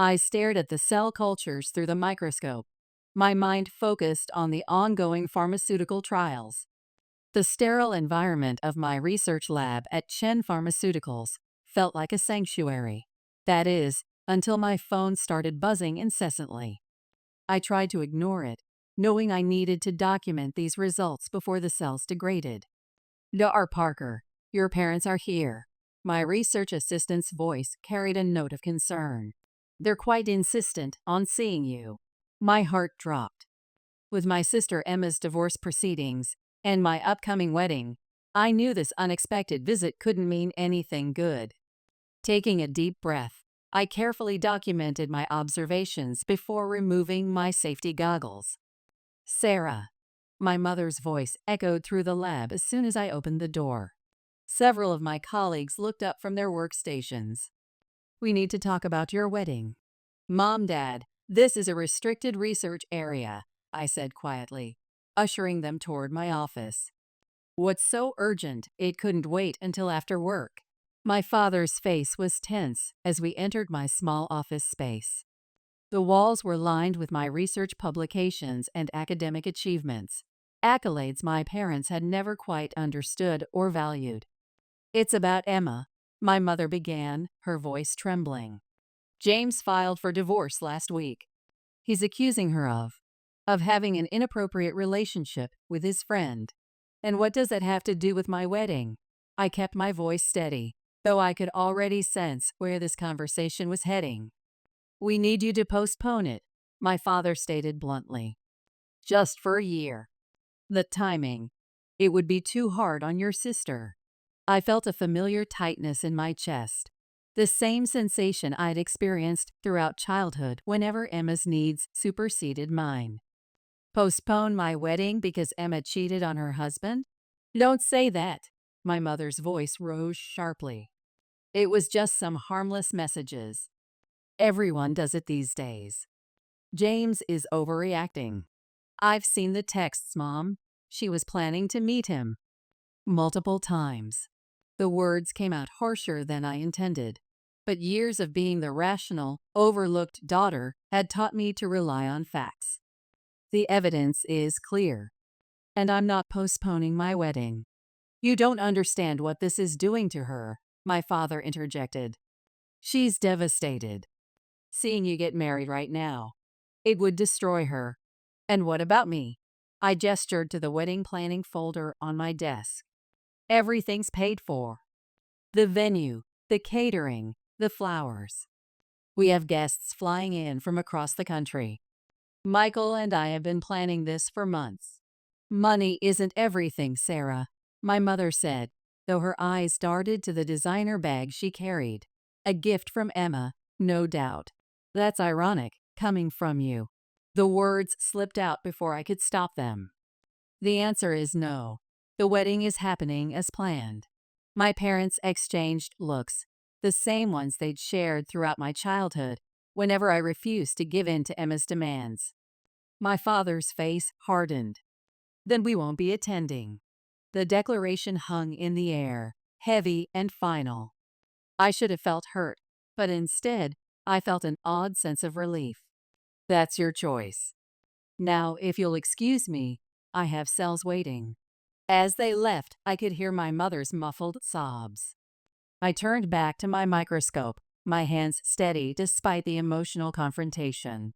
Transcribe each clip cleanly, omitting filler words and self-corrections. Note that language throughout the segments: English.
I stared at the cell cultures through the microscope, my mind focused on the ongoing pharmaceutical trials. The sterile environment of my research lab at Chen Pharmaceuticals felt like a sanctuary. That is, until my phone started buzzing incessantly. I tried to ignore it, knowing I needed to document these results before the cells degraded. Dr. Parker, your parents are here. My research assistant's voice carried a note of concern. They're quite insistent on seeing you. My heart dropped. With my sister Emma's divorce proceedings and my upcoming wedding, I knew this unexpected visit couldn't mean anything good. Taking a deep breath, I carefully documented my observations before removing my safety goggles. Sarah. My mother's voice echoed through the lab as soon as I opened the door. Several of my colleagues looked up from their workstations. We need to talk about your wedding. Mom, Dad, this is a restricted research area, I said quietly, ushering them toward my office. What's so urgent it couldn't wait until after work? My father's face was tense as we entered my small office space. The walls were lined with my research publications and academic achievements, accolades my parents had never quite understood or valued. It's about Emma, my mother began, her voice trembling. James filed for divorce last week. He's accusing her of having an inappropriate relationship with his friend. And what does that have to do with my wedding? I kept my voice steady, though I could already sense where this conversation was heading. We need you to postpone it, my father stated bluntly. Just for a year. The timing. It would be too hard on your sister. I felt a familiar tightness in my chest, the same sensation I'd experienced throughout childhood whenever Emma's needs superseded mine. Postpone my wedding because Emma cheated on her husband? Don't say that. My mother's voice rose sharply. It was just some harmless messages. Everyone does it these days. James is overreacting. I've seen the texts, Mom. She was planning to meet him. Multiple times. The words came out harsher than I intended, but years of being the rational, overlooked daughter had taught me to rely on facts. The evidence is clear, and I'm not postponing my wedding. You don't understand what this is doing to her, my father interjected. She's devastated. Seeing you get married right now. It would destroy her. And what about me? I gestured to the wedding planning folder on my desk. Everything's paid for. The venue, the catering, the flowers. We have guests flying in from across the country. Michael and I have been planning this for months. Money isn't everything, Sarah, my mother said, though her eyes darted to the designer bag she carried. A gift from Emma, no doubt. That's ironic, coming from you. The words slipped out before I could stop them. The answer is no. The wedding is happening as planned. My parents exchanged looks, the same ones they'd shared throughout my childhood, whenever I refused to give in to Emma's demands. My father's face hardened. Then we won't be attending. The declaration hung in the air, heavy and final. I should have felt hurt, but instead, I felt an odd sense of relief. That's your choice. Now, if you'll excuse me, I have cells waiting. As they left, I could hear my mother's muffled sobs. I turned back to my microscope, my hands steady despite the emotional confrontation.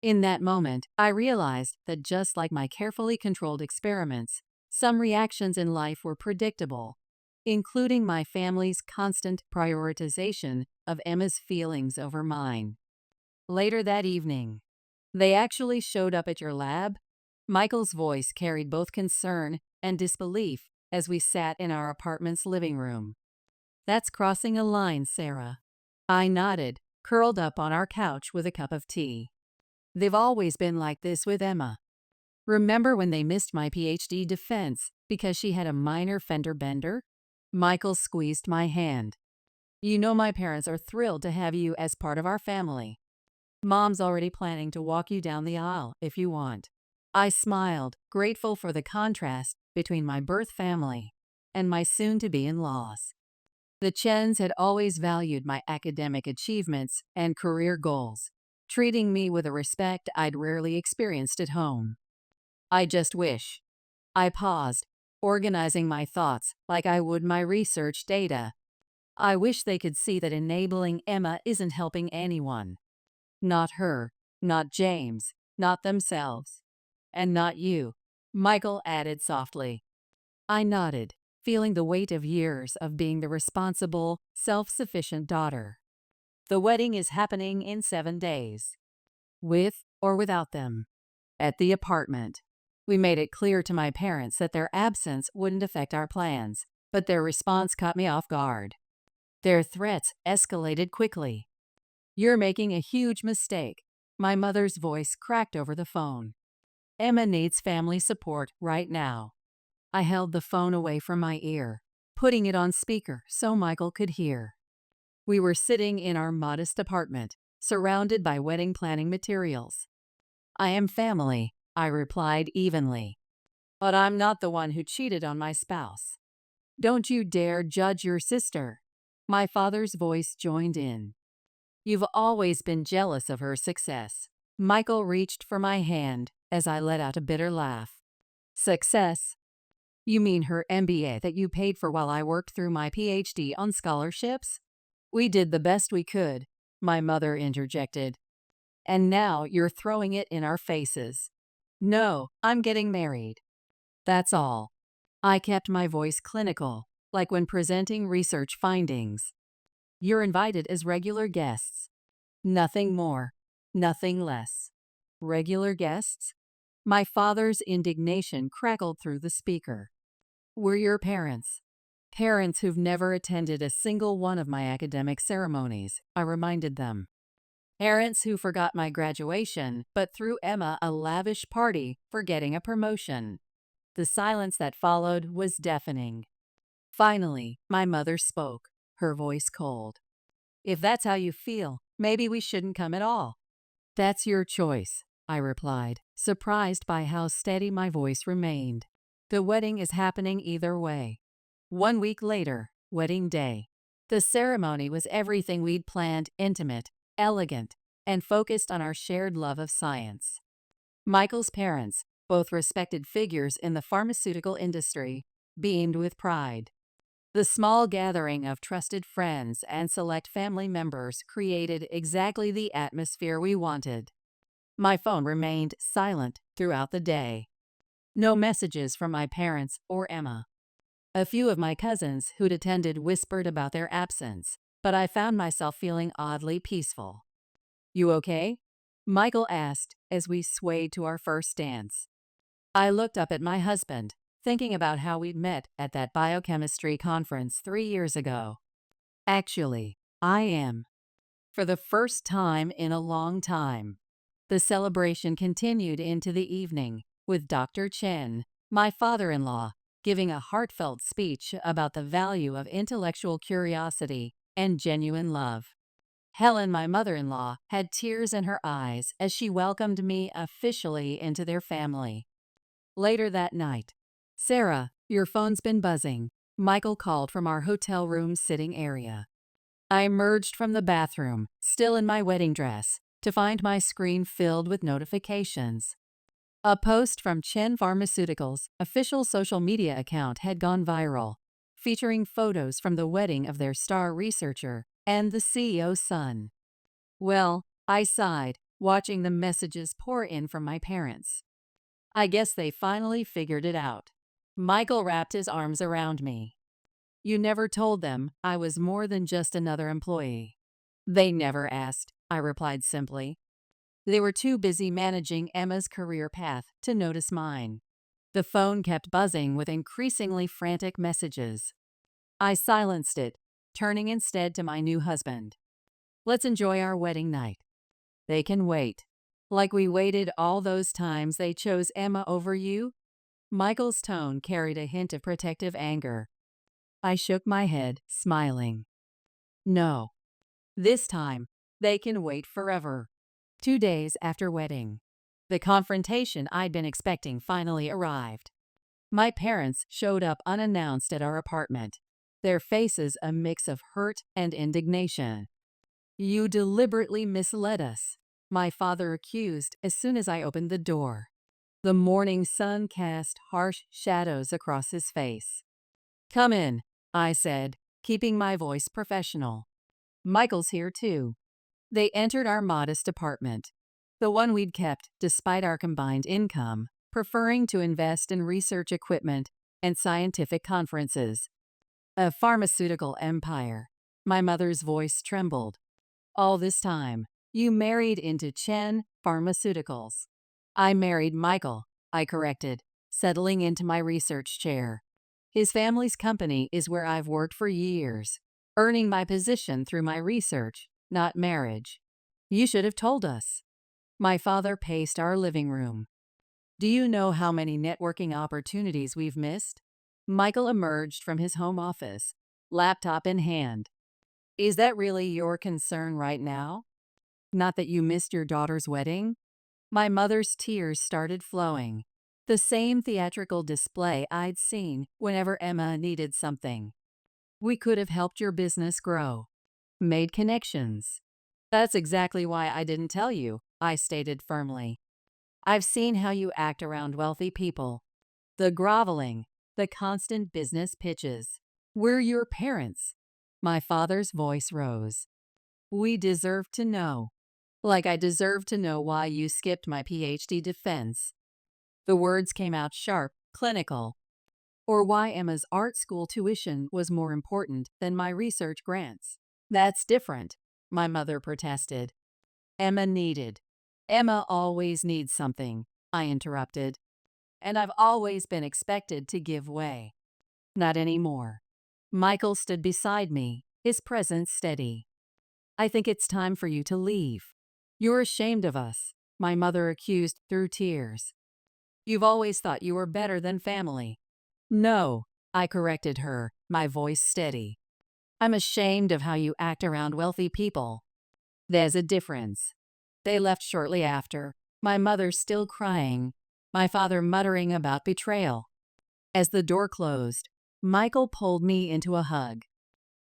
In that moment, I realized that just like my carefully controlled experiments, some reactions in life were predictable, including my family's constant prioritization of Emma's feelings over mine. Later that evening, they actually showed up at your lab? Michael's voice carried both concern and disbelief as we sat in our apartment's living room. That's crossing a line, Sarah. I nodded, curled up on our couch with a cup of tea. They've always been like this with Emma. Remember when they missed my PhD defense because she had a minor fender bender? Michael squeezed my hand. You know my parents are thrilled to have you as part of our family. Mom's already planning to walk you down the aisle if you want. I smiled, grateful for the contrast between my birth family and my soon-to-be in-laws. The Chens had always valued my academic achievements and career goals, treating me with a respect I'd rarely experienced at home. I just wish. I paused, organizing my thoughts like I would my research data. I wish they could see that enabling Emma isn't helping anyone. Not her, not James, not themselves. And not you, Michael added softly. I nodded, feeling the weight of years of being the responsible, self-sufficient daughter. The wedding is happening in 7 days. With or without them. At the apartment. We made it clear to my parents that their absence wouldn't affect our plans, but their response caught me off guard. Their threats escalated quickly. You're making a huge mistake. My mother's voice cracked over the phone. Emma needs family support right now. I held the phone away from my ear, putting it on speaker so Michael could hear. We were sitting in our modest apartment, surrounded by wedding planning materials. I am family, I replied evenly. But I'm not the one who cheated on my spouse. Don't you dare judge your sister. My father's voice joined in. You've always been jealous of her success. Michael reached for my hand as I let out a bitter laugh. Success? You mean her MBA that you paid for while I worked through my PhD on scholarships? We did the best we could, my mother interjected. And now you're throwing it in our faces. No, I'm getting married. That's all. I kept my voice clinical, like when presenting research findings. You're invited as regular guests. Nothing more, nothing less. Regular guests? My father's indignation crackled through the speaker. We're your parents. Parents who've never attended a single one of my academic ceremonies, I reminded them. Parents who forgot my graduation but threw Emma a lavish party for getting a promotion. The silence that followed was deafening. Finally, my mother spoke, her voice cold. If that's how you feel, maybe we shouldn't come at all. That's your choice, I replied, surprised by how steady my voice remained. The wedding is happening either way. 1 week later, wedding day. The ceremony was everything we'd planned: intimate, elegant, and focused on our shared love of science. Michael's parents, both respected figures in the pharmaceutical industry, beamed with pride. The small gathering of trusted friends and select family members created exactly the atmosphere we wanted. My phone remained silent throughout the day. No messages from my parents or Emma. A few of my cousins who'd attended whispered about their absence, but I found myself feeling oddly peaceful. You okay? Michael asked as we swayed to our first dance. I looked up at my husband, thinking about how we'd met at that biochemistry conference 3 years ago. Actually, I am. For the first time in a long time. The celebration continued into the evening, with Dr. Chen, my father-in-law, giving a heartfelt speech about the value of intellectual curiosity and genuine love. Helen, my mother-in-law, had tears in her eyes as she welcomed me officially into their family. Later that night, Sarah, your phone's been buzzing, Michael called from our hotel room sitting area. I emerged from the bathroom, still in my wedding dress, to find my screen filled with notifications. A post from Chen Pharmaceuticals' official social media account had gone viral, featuring photos from the wedding of their star researcher and the CEO's son. Well, I sighed, watching the messages pour in from my parents. I guess they finally figured it out. Michael wrapped his arms around me. You never told them I was more than just another employee. They never asked, I replied simply. They were too busy managing Emma's career path to notice mine. The phone kept buzzing with increasingly frantic messages. I silenced it, turning instead to my new husband. Let's enjoy our wedding night. They can wait. Like we waited all those times they chose Emma over you? Michael's tone carried a hint of protective anger. I shook my head, smiling. No. This time, they can wait forever. 2 days after wedding. The confrontation I'd been expecting finally arrived. My parents showed up unannounced at our apartment. their faces a mix of hurt and indignation. "You deliberately misled us," my father accused as soon as I opened the door. The morning sun cast harsh shadows across his face. "Come in," I said, keeping my voice professional. "Michael's here too." They entered our modest apartment, the one we'd kept despite our combined income, preferring to invest in research equipment and scientific conferences. "A pharmaceutical empire." My mother's voice trembled. "All this time, you married into Chen Pharmaceuticals." "I married Michael," I corrected, settling into my research chair. "His family's company is where I've worked for years, earning my position through my research, not marriage." "You should have told us." My father paced our living room. "Do you know how many networking opportunities we've missed?" Michael emerged from his home office, laptop in hand. "Is that really your concern right now? Not that you missed your daughter's wedding?" My mother's tears started flowing. The same theatrical display I'd seen whenever Emma needed something. "We could have helped your business grow. Made connections." "That's exactly why I didn't tell you," I stated firmly. "I've seen how you act around wealthy people. The groveling, the constant business pitches. We're your parents." My father's voice rose. "We deserve to know. Like I deserve to know why you skipped my PhD defense." The words came out sharp, clinical. "Or why Emma's art school tuition was more important than my research grants." "That's different," my mother protested. "Emma needed." "Emma always needs something," I interrupted. "And I've always been expected to give way." "Not anymore." Michael stood beside me, his presence steady. "I think it's time for you to leave. You're ashamed of us," my mother accused through tears. "You've always thought you were better than family." "No," I corrected her, my voice steady. "I'm ashamed of how you act around wealthy people." "There's a difference." They left shortly after, my mother still crying, my father muttering about betrayal. As the door closed, Michael pulled me into a hug.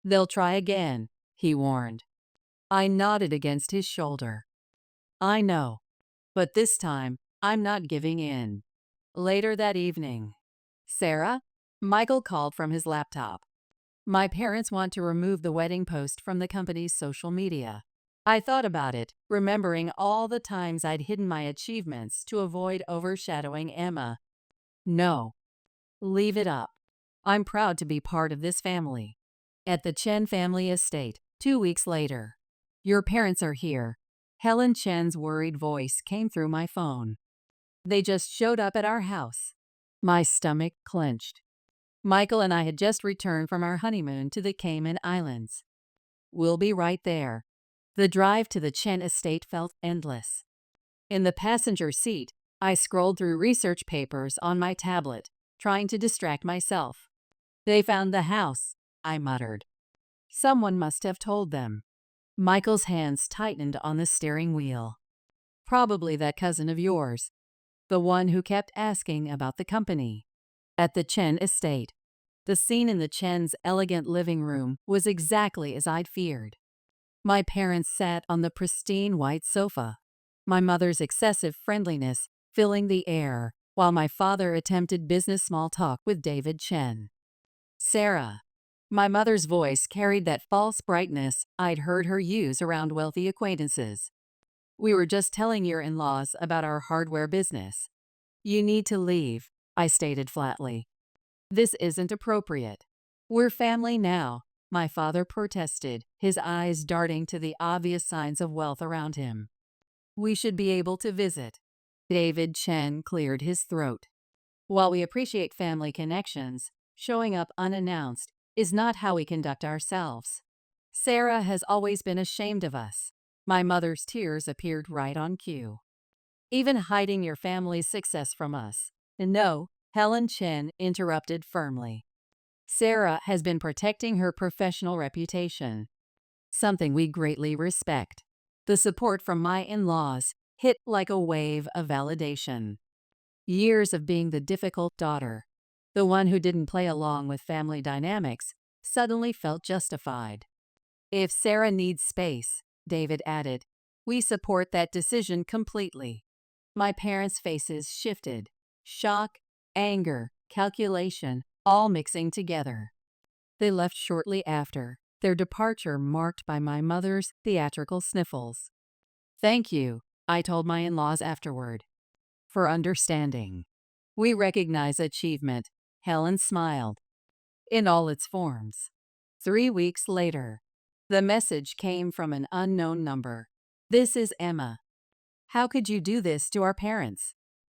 "They'll try again," he warned. I nodded against his shoulder. "I know, but this time, I'm not giving in." Later that evening, "Sarah?" Michael called from his laptop. "My parents want to remove the wedding post from the company's social media." I thought about it, remembering all the times I'd hidden my achievements to avoid overshadowing Emma. "No. Leave it up. I'm proud to be part of this family." At the Chen family estate, 2 weeks later. "Your parents are here." Helen Chen's worried voice came through my phone. "They just showed up at our house." My stomach clenched. Michael and I had just returned from our honeymoon to the Cayman Islands. "We'll be right there." The drive to the Chen estate felt endless. In the passenger seat, I scrolled through research papers on my tablet, trying to distract myself. "They found the house," I muttered. "Someone must have told them." Michael's hands tightened on the steering wheel. "Probably that cousin of yours, the one who kept asking about the company." At the Chen estate, the scene in the Chen's elegant living room was exactly as I'd feared. My parents sat on the pristine white sofa, my mother's excessive friendliness filling the air, while my father attempted business small talk with David Chen. "Sarah." My mother's voice carried that false brightness I'd heard her use around wealthy acquaintances. "We were just telling your in-laws about our hardware business." "You need to leave," I stated flatly. "This isn't appropriate." "We're family now," my father protested, his eyes darting to the obvious signs of wealth around him. "We should be able to visit." David Chen cleared his throat. "While we appreciate family connections, showing up unannounced is not how we conduct ourselves." "Sarah has always been ashamed of us." My mother's tears appeared right on cue. "Even hiding your family's success from us." "No," Helen Chen interrupted firmly. "Sarah has been protecting her professional reputation, something we greatly respect." The support from my in-laws hit like a wave of validation. Years of being the difficult daughter, the one who didn't play along with family dynamics, suddenly felt justified. If Sarah needs space, David added, we support that decision completely. My parents' faces shifted. Shock, anger, calculation, all mixing together. They left shortly after, their departure marked by my mother's theatrical sniffles. Thank you, I told my in-laws afterward, for understanding. We recognize achievement, Helen smiled, in all its forms. 3 weeks later, the message came from an unknown number. This is Emma. How could you do this to our parents?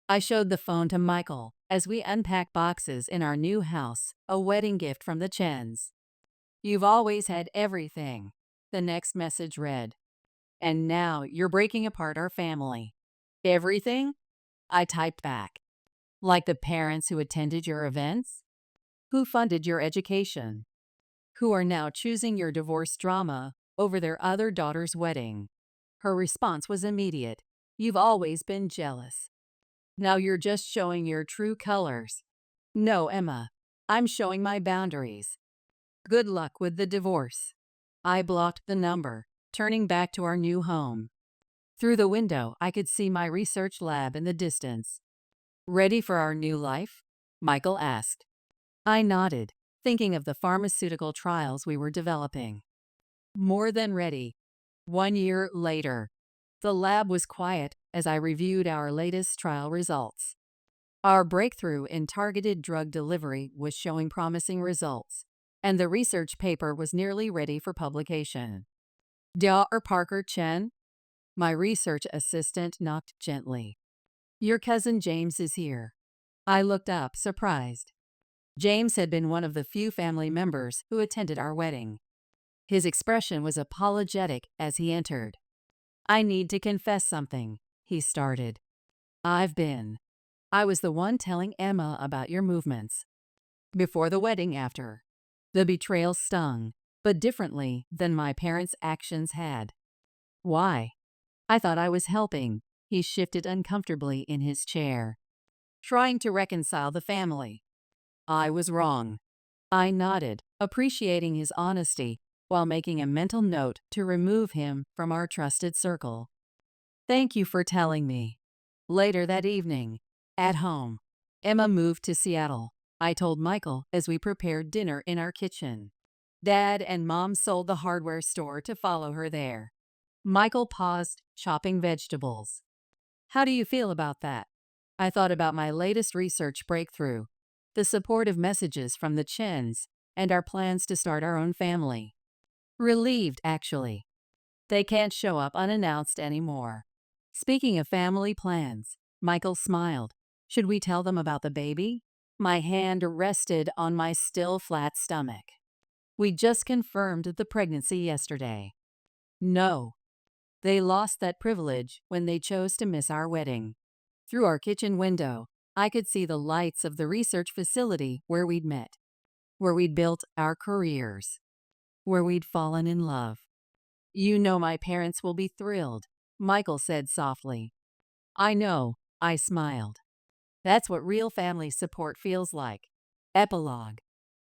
I showed the phone to Michael as we unpacked boxes in our new house, a wedding gift from the Chens. You've always had everything, the next message read. And now you're breaking apart our family. Everything? I typed back. Like the parents who attended your events? Who funded your education? Who are now choosing your divorce drama over their other daughter's wedding? Her response was immediate. You've always been jealous. Now you're just showing your true colors. No, Emma. I'm showing my boundaries. Good luck with the divorce. I blocked the number, turning back to our new home. Through the window, I could see my research lab in the distance. Ready for our new life? Michael asked. I nodded, thinking of the pharmaceutical trials we were developing. More than ready. 1 year later, the lab was quiet as I reviewed our latest trial results. Our breakthrough in targeted drug delivery was showing promising results, and the research paper was nearly ready for publication. Dr. Parker Chen? My research assistant knocked gently. Your cousin James is here. I looked up, surprised. James had been one of the few family members who attended our wedding. His expression was apologetic as he entered. I need to confess something, he started. I was the one telling Emma about your movements. Before the wedding, after. The betrayal stung, but differently than my parents' actions had. Why? I thought I was helping. He shifted uncomfortably in his chair, trying to reconcile the family. I was wrong. I nodded, appreciating his honesty, while making a mental note to remove him from our trusted circle. Thank you for telling me. Later that evening, at home, Emma moved to Seattle. I told Michael as we prepared dinner in our kitchen. Dad and Mom sold the hardware store to follow her there. Michael paused, chopping vegetables. How do you feel about that? I thought about my latest research breakthrough, the supportive messages from the Chens, and our plans to start our own family. Relieved, actually. They can't show up unannounced anymore. Speaking of family plans, Michael smiled. Should we tell them about the baby? My hand rested on my still flat stomach. We just confirmed the pregnancy yesterday. No. They lost that privilege when they chose to miss our wedding. Through our kitchen window, I could see the lights of the research facility where we'd met, where we'd built our careers, where we'd fallen in love. You know my parents will be thrilled, Michael said softly. I know, I smiled. That's what real family support feels like. Epilogue.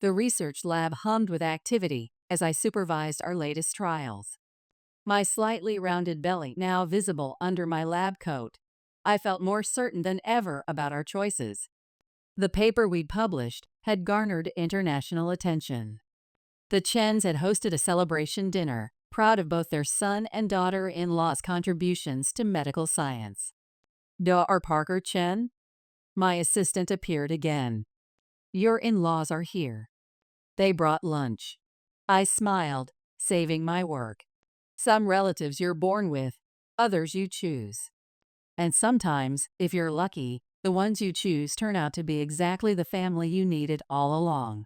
The research lab hummed with activity as I supervised our latest trials. My slightly rounded belly now visible under my lab coat, I felt more certain than ever about our choices. The paper we'd published had garnered international attention. The Chens had hosted a celebration dinner, proud of both their son and daughter-in-law's contributions to medical science. Dr. Parker Chen? My assistant appeared again. Your in-laws are here. They brought lunch. I smiled, saving my work. Some relatives you're born with, others you choose. And sometimes, if you're lucky, the ones you choose turn out to be exactly the family you needed all along.